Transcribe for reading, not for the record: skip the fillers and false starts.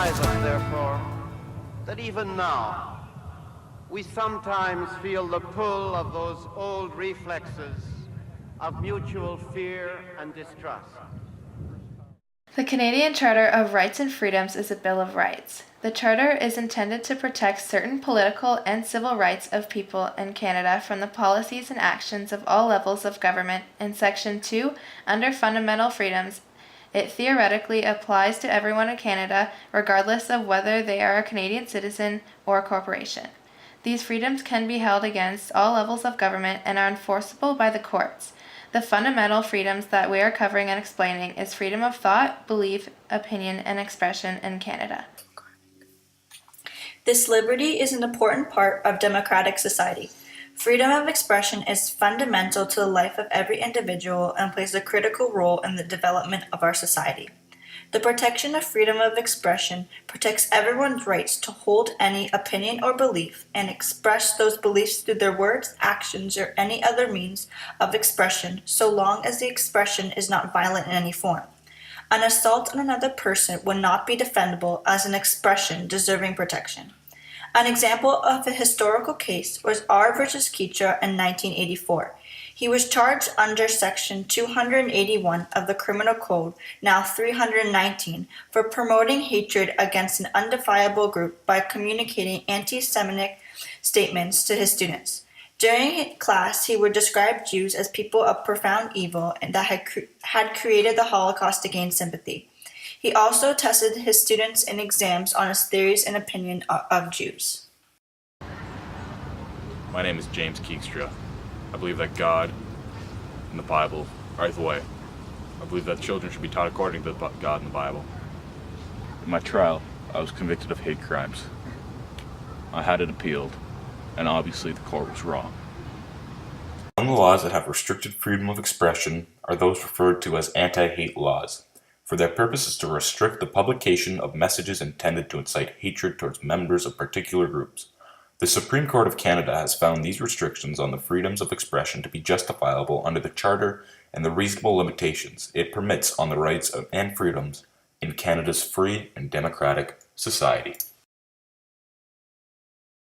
surprise us, therefore, that even now, we sometimes feel the pull of those old reflexes of mutual fear and distrust. The Canadian Charter of Rights and Freedoms is a Bill of Rights. The Charter is intended to protect certain political and civil rights of people in Canada from the policies and actions of all levels of government. In Section 2, under Fundamental Freedoms, it theoretically applies to everyone in Canada, regardless of whether they are a Canadian citizen or a corporation. These freedoms can be held against all levels of government and are enforceable by the courts. The fundamental freedoms that we are covering and explaining is freedom of thought, belief, opinion, and expression in Canada. This liberty is an important part of democratic society. Freedom of expression is fundamental to the life of every individual and plays a critical role in the development of our society. The protection of freedom of expression protects everyone's rights to hold any opinion or belief and express those beliefs through their words, actions, or any other means of expression, so long as the expression is not violent in any form. An assault on another person would not be defendable as an expression deserving protection. An example of a historical case was R. versus Keecha in 1984. He was charged under Section 281 of the Criminal Code, now 319, for promoting hatred against an undefinable group by communicating anti-Semitic statements to his students. During class, he would describe Jews as people of profound evil and that had created the Holocaust to gain sympathy. He also tested his students in exams on his theories and opinion of Jews. My name is James Keekstra. I believe that God and the Bible are the way. I believe that children should be taught according to God and the Bible. In my trial, I was convicted of hate crimes. I had it appealed, and obviously the court was wrong. Among the laws that have restricted freedom of expression are those referred to as anti-hate laws, for their purpose is to restrict the publication of messages intended to incite hatred towards members of particular groups. The Supreme Court of Canada has found these restrictions on the freedoms of expression to be justifiable under the Charter and the reasonable limitations it permits on the rights and freedoms in Canada's free and democratic society.